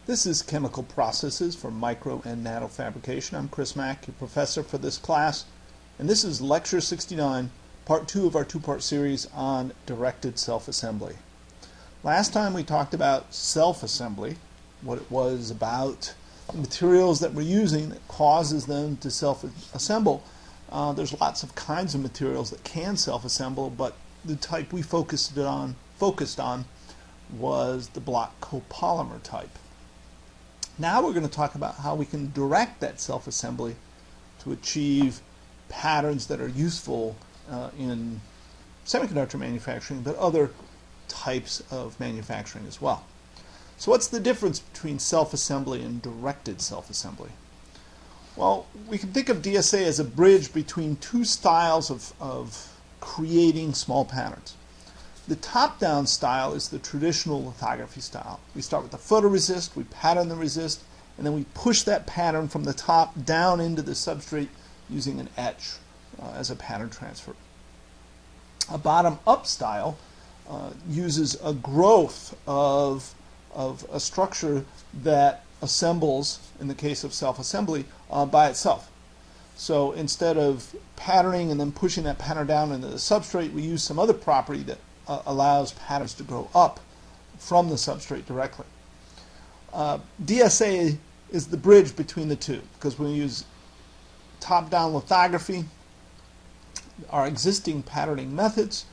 This is Chemical Processes for Micro and Nano Fabrication. I'm Chris Mack, your professor for this class, and this is Lecture 69, Part 2 of our two-part series on directed self-assembly. Last time we talked about self-assembly, what it was about, the materials that we're using that causes them to self-assemble. There's lots of kinds of materials that can self-assemble, but the type we focused on was the block copolymer type. Now we're going to talk about how we can direct that self-assembly to achieve patterns that are useful in semiconductor manufacturing, but other types of manufacturing as well. So what's the difference between self-assembly and directed self-assembly? Well, we can think of DSA as a bridge between two styles of creating small patterns. The top-down style is the traditional lithography style. We start with the photoresist, we pattern the resist, and then we push that pattern from the top down into the substrate using an etch as a pattern transfer. A bottom-up style uses a growth of a structure that assembles, in the case of self-assembly, by itself. So instead of patterning and then pushing that pattern down into the substrate, we use some other property that allows patterns to grow up from the substrate directly. DSA is the bridge between the two because we use top-down lithography, our existing patterning methods,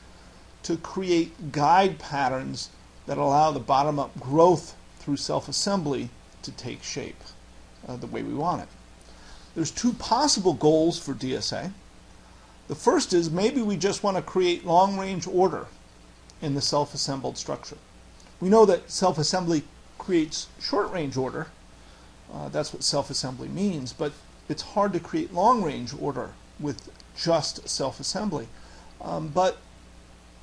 to create guide patterns that allow the bottom-up growth through self-assembly to take shape the way we want it. There's two possible goals for DSA. The first is maybe we just want to create long-range order in the self-assembled structure. We know that self-assembly creates short-range order. That's what self-assembly means, but it's hard to create long-range order with just self-assembly. But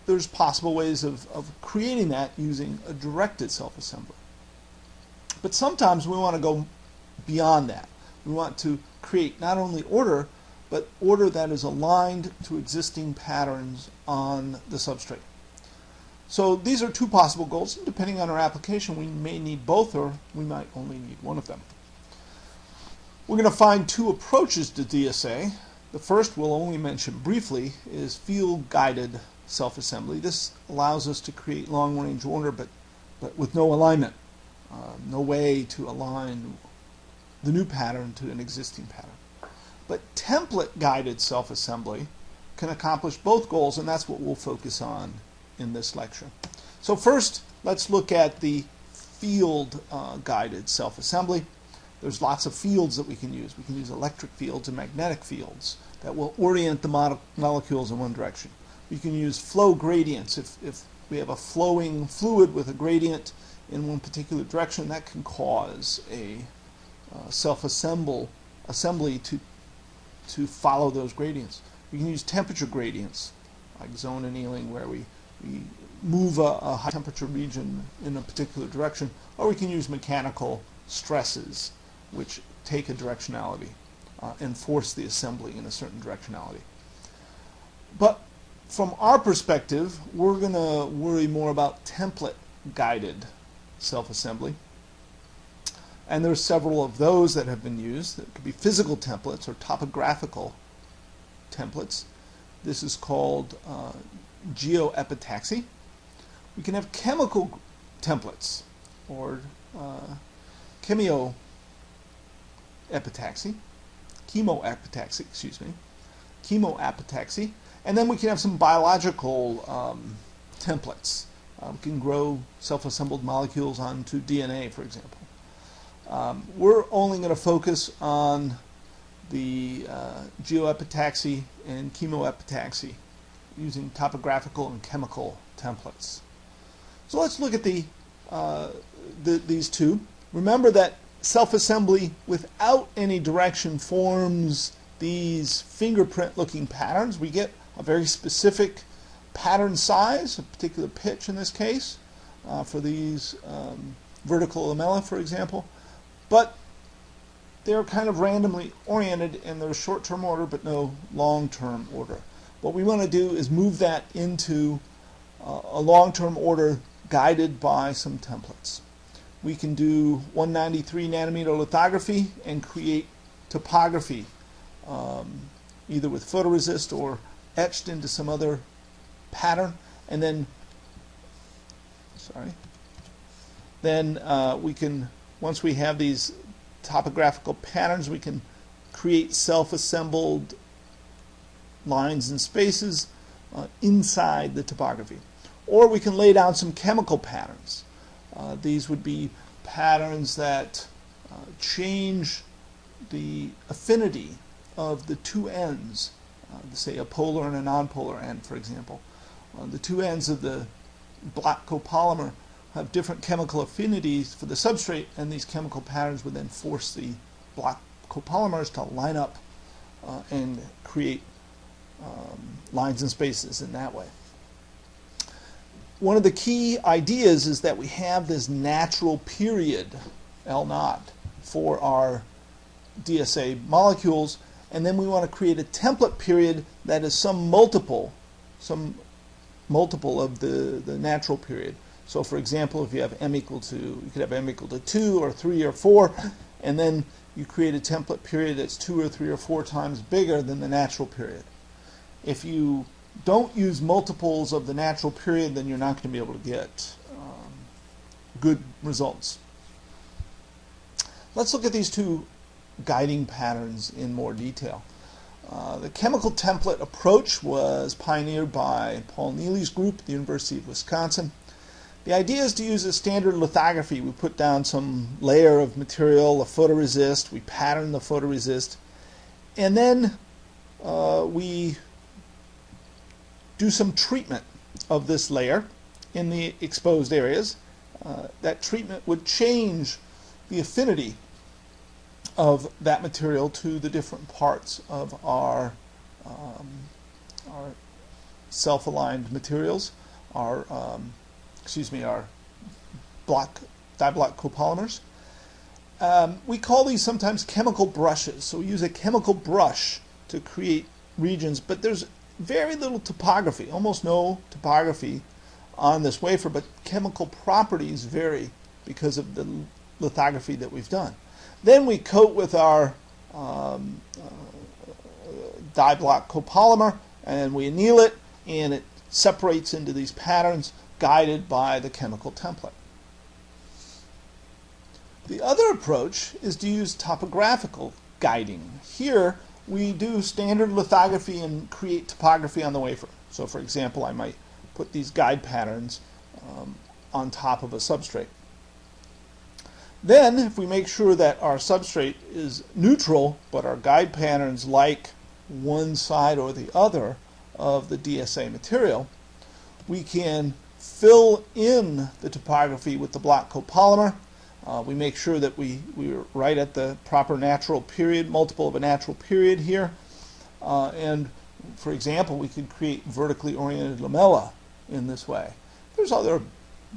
there's possible ways of creating that using a directed self-assembly. But sometimes we want to go beyond that. We want to create not only order, but order that is aligned to existing patterns on the substrate. So these are two possible goals. Depending on our application, we may need both, or we might only need one of them. We're going to find two approaches to DSA. The first we'll only mention briefly is field-guided self-assembly. This allows us to create long-range order, but with no alignment. No way to align the new pattern to an existing pattern. But template-guided self-assembly can accomplish both goals, and that's what we'll focus on in this lecture. So first, let's look at the field-guided self-assembly. There's lots of fields that we can use. We can use electric fields and magnetic fields that will orient the molecules in one direction. We can use flow gradients. If we have a flowing fluid with a gradient in one particular direction, that can cause a self-assembly to follow those gradients. We can use temperature gradients, like zone annealing, where we move a high temperature region in a particular direction, or we can use mechanical stresses, which take a directionality and force the assembly in a certain directionality. But from our perspective, we're going to worry more about template-guided self-assembly. And there are several of those that have been used. It could be physical templates or topographical templates. This is called geoepitaxy. We can have chemical templates or chemoepitaxy, and then we can have some biological templates. We can grow self-assembled molecules onto DNA, for example. We're only going to focus on the geoepitaxy and chemoepitaxy using topographical and chemical templates. So let's look at these two. Remember that self-assembly without any direction forms these fingerprint-looking patterns. We get a very specific pattern size, a particular pitch in this case, for these vertical lamella, for example. But they're kind of randomly oriented in their short-term order, but no long-term order. What we want to do is move that into a long-term order guided by some templates. we can do 193 nanometer lithography and create topography, either with photoresist or etched into some other pattern, and then we can, once we have these topographical patterns, we can create self-assembled lines and spaces inside the topography. Or we can lay down some chemical patterns. These would be patterns that change the affinity of the two ends, say a polar and a nonpolar end, for example. The two ends of the black copolymer have different chemical affinities for the substrate, and these chemical patterns would then force the black copolymers to line up and create lines and spaces in that way. One of the key ideas is that we have this natural period, L0, for our DSA molecules, and then we want to create a template period that is some multiple of the natural period. So for example, if you have m equal to, you could have m equal to 2 or 3 or 4, and then you create a template period that's 2 or 3 or 4 times bigger than the natural period. If you don't use multiples of the natural period, then you're not going to be able to get good results. Let's look at these two guiding patterns in more detail. The chemical template approach was pioneered by Paul Neely's group at the University of Wisconsin. The idea is to use a standard lithography. We put down some layer of material, a photoresist, we pattern the photoresist, and then we do some treatment of this layer in the exposed areas. That treatment would change the affinity of that material to the different parts of our self-aligned materials, our diblock copolymers. We call these sometimes chemical brushes. So we use a chemical brush to create regions, but there's very little topography, almost no topography on this wafer, but chemical properties vary because of the lithography that we've done. Then we coat with our diblock copolymer, and we anneal it, and it separates into these patterns guided by the chemical template. The other approach is to use topographical guiding. Here we do standard lithography and create topography on the wafer. So for example, I might put these guide patterns on top of a substrate. Then if we make sure that our substrate is neutral, but our guide patterns like one side or the other of the DSA material, we can fill in the topography with the black copolymer. We make sure that we're right at the proper natural period, multiple of a natural period here. And for example, we could create vertically oriented lamella in this way. There's other,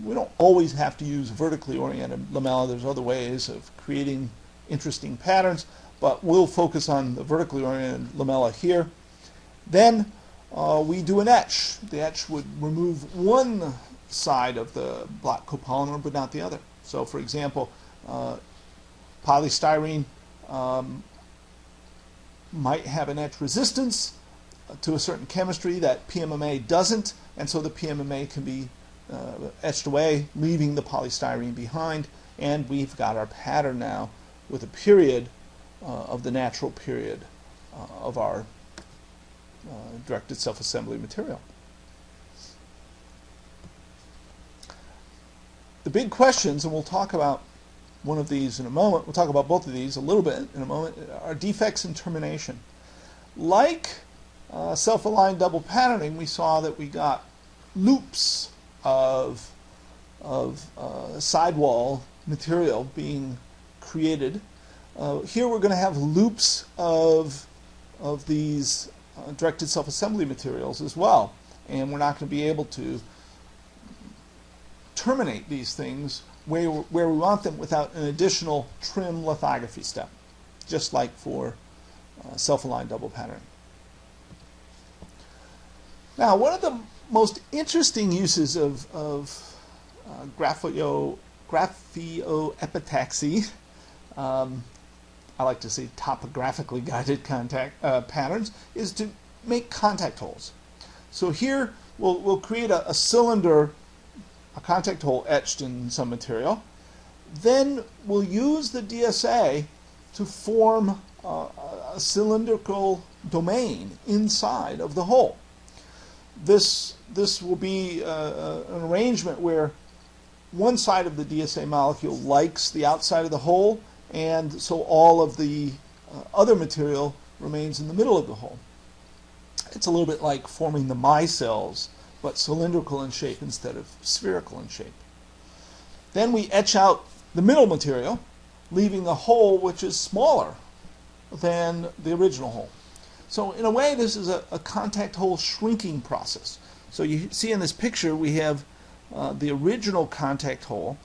we don't always have to use vertically oriented lamella. There's other ways of creating interesting patterns, but we'll focus on the vertically oriented lamella here. Then we do an etch. The etch would remove one side of the black copolymer, but not the other. So for example, polystyrene might have an etch resistance to a certain chemistry that PMMA doesn't, and so the PMMA can be etched away, leaving the polystyrene behind, and we've got our pattern now with a period of the natural period of our directed self-assembly material. The big questions, and we'll talk about one of these in a moment, we'll talk about both of these a little bit in a moment, are defects and termination. Like self-aligned double patterning, we saw that we got loops of sidewall material being created. Here we're going to have loops of these directed self-assembly materials as well, and we're not going to be able to terminate these things where we want them without an additional trim lithography step, just like for self-aligned double patterning. Now, one of the most interesting uses of graphioepitaxy, I like to say topographically guided patterns, is to make contact holes. So here we'll create a cylinder, a contact hole etched in some material. Then we'll use the DSA to form a cylindrical domain inside of the hole. This will be an arrangement where one side of the DSA molecule likes the outside of the hole, and so all of the other material remains in the middle of the hole. It's a little bit like forming the micelles, but cylindrical in shape instead of spherical in shape. Then we etch out the middle material, leaving a hole which is smaller than the original hole. So in a way, this is a contact hole shrinking process. So you see in this picture we have the original contact hole,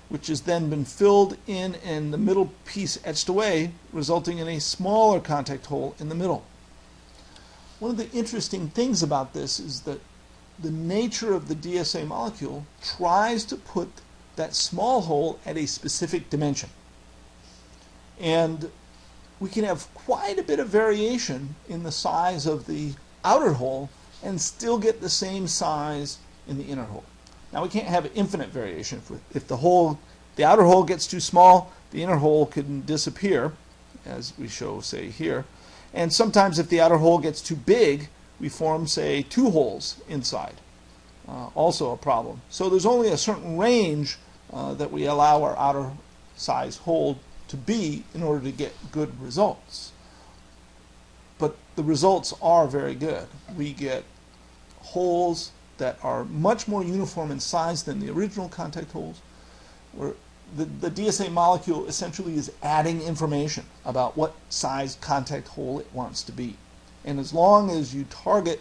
which has then been filled in and the middle piece etched away, resulting in a smaller contact hole in the middle. One of the interesting things about this is that the nature of the DSA molecule tries to put that small hole at a specific dimension. And we can have quite a bit of variation in the size of the outer hole and still get the same size in the inner hole. Now we can't have infinite variation. If the outer hole gets too small, the inner hole can disappear, as we show, say, here. And sometimes if the outer hole gets too big, we form, say, two holes inside. Also a problem. So there's only a certain range that we allow our outer size hole to be in order to get good results. But the results are very good. We get holes that are much more uniform in size than the original contact holes, where the DSA molecule essentially is adding information about what size contact hole it wants to be. And as long as you target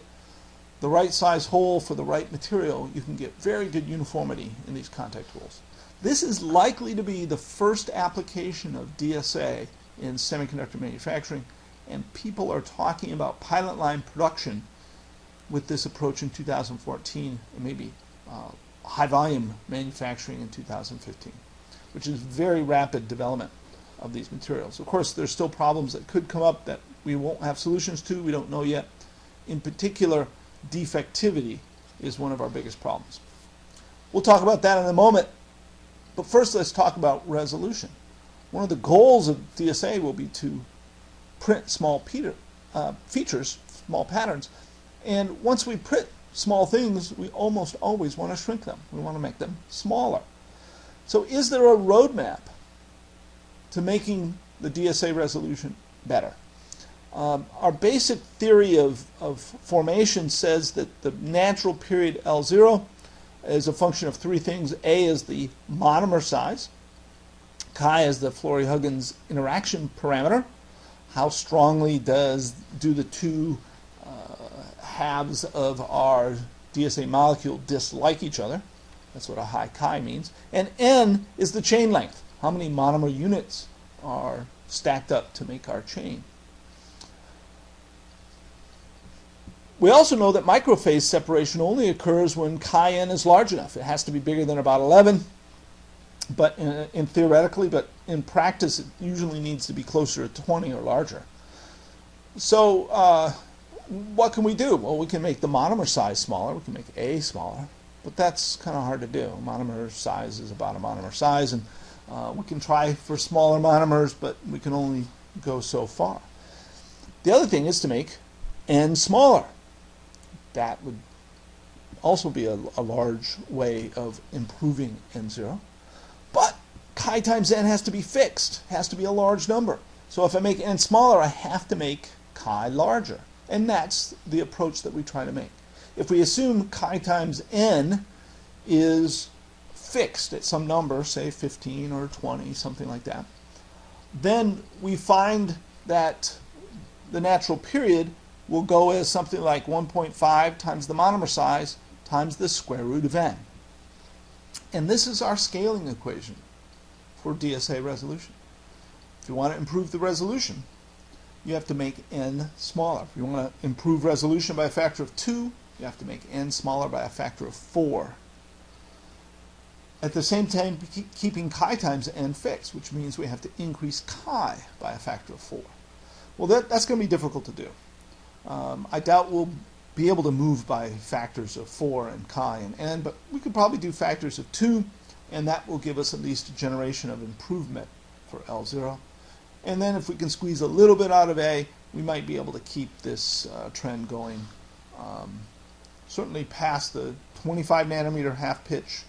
the right size hole for the right material, you can get very good uniformity in these contact holes. This is likely to be the first application of DSA in semiconductor manufacturing, and people are talking about pilot line production with this approach in 2014, and maybe high volume manufacturing in 2015, which is very rapid development of these materials. Of course, there's still problems that could come up that we won't have solutions to. We don't know yet. In particular, defectivity is one of our biggest problems. We'll talk about that in a moment, but first let's talk about resolution. One of the goals of DSA will be to print small features, small patterns, and once we print small things, we almost always want to shrink them. We want to make them smaller. So is there a roadmap to making the DSA resolution better? Our basic theory of formation says that the natural period L0 is a function of three things. A is the monomer size. Chi is the Flory-Huggins interaction parameter. How strongly do the two halves of our DSA molecule dislike each other? That's what a high chi means. And N is the chain length. How many monomer units are stacked up to make our chain? We also know that microphase separation only occurs when chi n is large enough. It has to be bigger than about 11, but in theoretically, but in practice, it usually needs to be closer to 20 or larger. So what can we do? Well, we can make the monomer size smaller. We can make A smaller, but that's kind of hard to do. Monomer size is about a monomer size, and we can try for smaller monomers, but we can only go so far. The other thing is to make N smaller. That would also be a large way of improving N0. But chi times N has to be fixed, has to be a large number. So if I make N smaller, I have to make chi larger. And that's the approach that we try to make. If we assume chi times N is fixed at some number, say 15 or 20, something like that, then we find that the natural period will go as something like 1.5 times the monomer size times the square root of n. And this is our scaling equation for DSA resolution. If you want to improve the resolution, you have to make n smaller. If you want to improve resolution by a factor of 2, you have to make n smaller by a factor of 4. at the same time keeping chi times n fixed, which means we have to increase chi by a factor of 4. Well, that's going to be difficult to do. I doubt we'll be able to move by factors of 4 and chi and n, but we could probably do factors of 2, and that will give us at least a generation of improvement for L0. And then if we can squeeze a little bit out of A, we might be able to keep this trend going certainly past the 25 nanometer half pitch,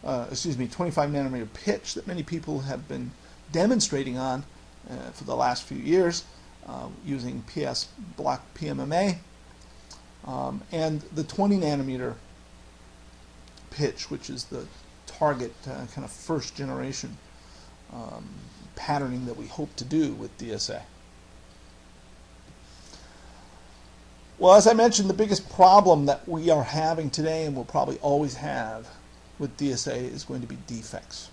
25 nanometer pitch that many people have been demonstrating on for the last few years using PS block PMMA, and the 20 nanometer pitch, which is the target kind of first generation patterning that we hope to do with DSA. Well, as I mentioned, the biggest problem that we are having today and will probably always have with DSA is going to be defects.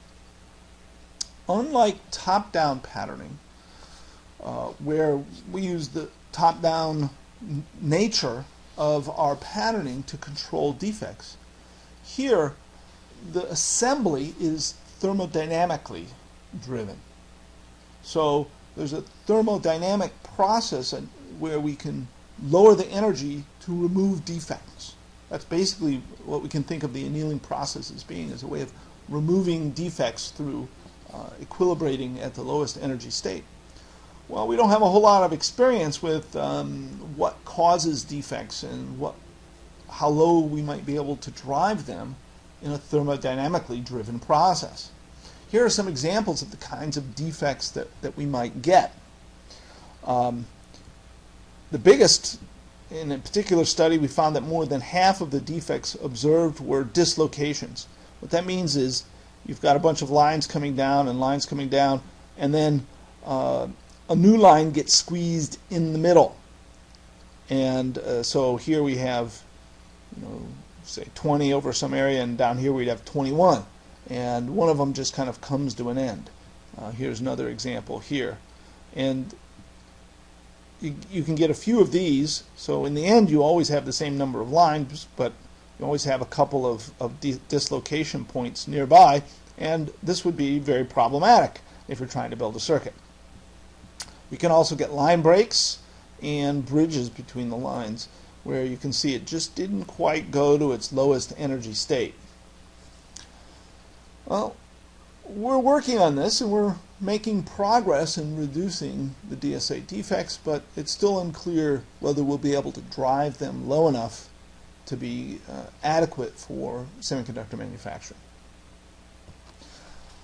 Unlike top-down patterning, where we use the top-down nature of our patterning to control defects, here the assembly is thermodynamically driven. So there's a thermodynamic process where we can lower the energy to remove defects. That's basically what we can think of the annealing process as being, as a way of removing defects through equilibrating at the lowest energy state. Well, we don't have a whole lot of experience with what causes defects and how low we might be able to drive them in a thermodynamically driven process. Here are some examples of the kinds of defects that we might get. The biggest, in a particular study, we found that more than half of the defects observed were dislocations. What that means is you've got a bunch of lines coming down and lines coming down, and then a new line gets squeezed in the middle. And so here we have, say 20 over some area, and down here we'd have 21. And one of them just kind of comes to an end. Here's another example here. And you can get a few of these, so in the end you always have the same number of lines, but you always have a couple of dislocation points nearby, and this would be very problematic if you're trying to build a circuit. We can also get line breaks and bridges between the lines, where you can see it just didn't quite go to its lowest energy state. Well, we're working on this, and we're making progress in reducing the DSA defects, but it's still unclear whether we'll be able to drive them low enough to be adequate for semiconductor manufacturing.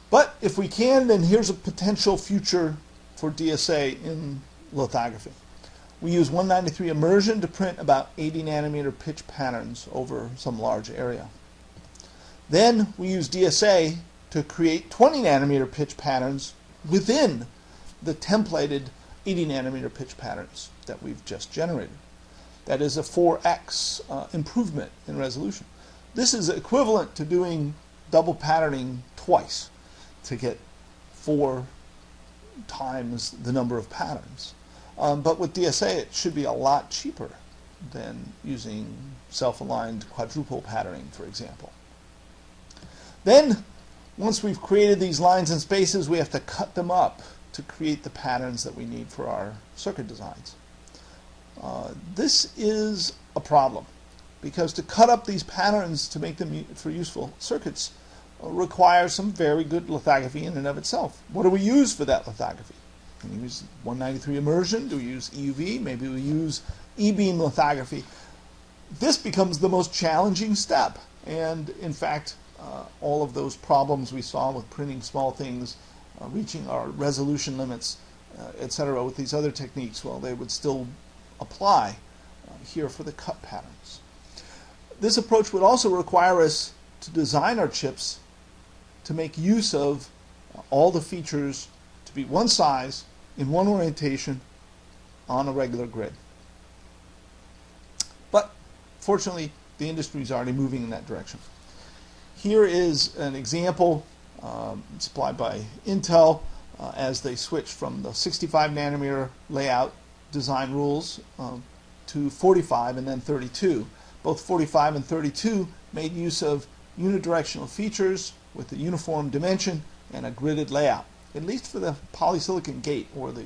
But if we can, then here's a potential future for DSA in lithography. We use 193 immersion to print about 80 nanometer pitch patterns over some large area. Then we use DSA to create 20 nanometer pitch patterns within the templated 80 nanometer pitch patterns that we've just generated. That is a 4x improvement in resolution. This is equivalent to doing double patterning twice to get 4 times the number of patterns. But with DSA it should be a lot cheaper than using self-aligned quadruple patterning, for example. Then, once we've created these lines and spaces, we have to cut them up to create the patterns that we need for our circuit designs. This is a problem, because to cut up these patterns to make them for useful circuits requires some very good lithography in and of itself. What do we use for that lithography? Can we use 193 immersion? Do we use EUV? Maybe we use E-beam lithography. This becomes the most challenging step, and in fact all of those problems we saw with printing small things, reaching our resolution limits, etc. with these other techniques, well, they would still apply here for the cut patterns. This approach would also require us to design our chips to make use of all the features to be one size, in one orientation, on a regular grid. But fortunately, the industry is already moving in that direction. Here is an example supplied by Intel as they switch from the 65 nanometer layout design rules to 45 and then 32. Both 45 and 32 made use of unidirectional features with a uniform dimension and a gridded layout, at least for the polysilicon gate or the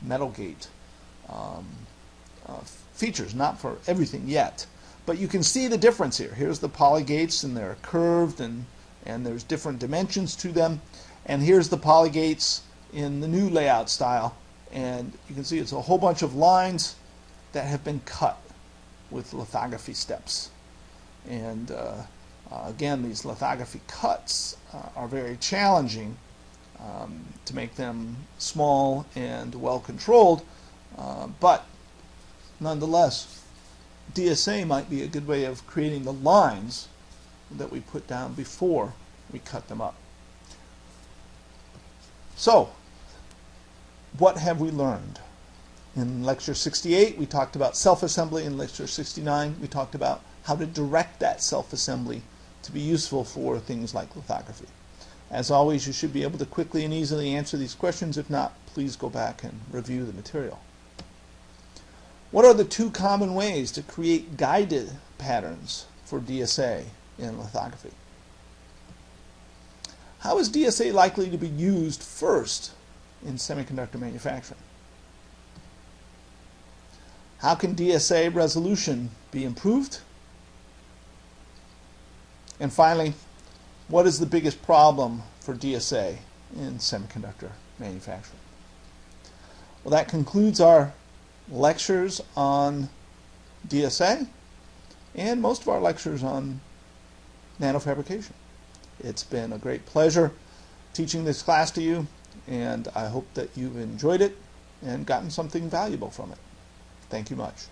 metal gate features, not for everything yet. But you can see the difference here. Here's the poly gates, and they're curved, and there's different dimensions to them. And here's the poly gates in the new layout style, and you can see it's a whole bunch of lines that have been cut with lithography steps. And again, these lithography cuts are very challenging to make them small and well controlled, but nonetheless, DSA might be a good way of creating the lines that we put down before we cut them up. So, what have we learned? In lecture 68, we talked about self-assembly. In lecture 69, we talked about how to direct that self-assembly to be useful for things like lithography. As always, you should be able to quickly and easily answer these questions. If not, please go back and review the material. What are the two common ways to create guided patterns for DSA in lithography? How is DSA likely to be used first in semiconductor manufacturing? How can DSA resolution be improved? And finally, what is the biggest problem for DSA in semiconductor manufacturing? Well, that concludes our lectures on DSA and most of our lectures on nanofabrication. It's been a great pleasure teaching this class to you, and I hope that you've enjoyed it and gotten something valuable from it. Thank you much.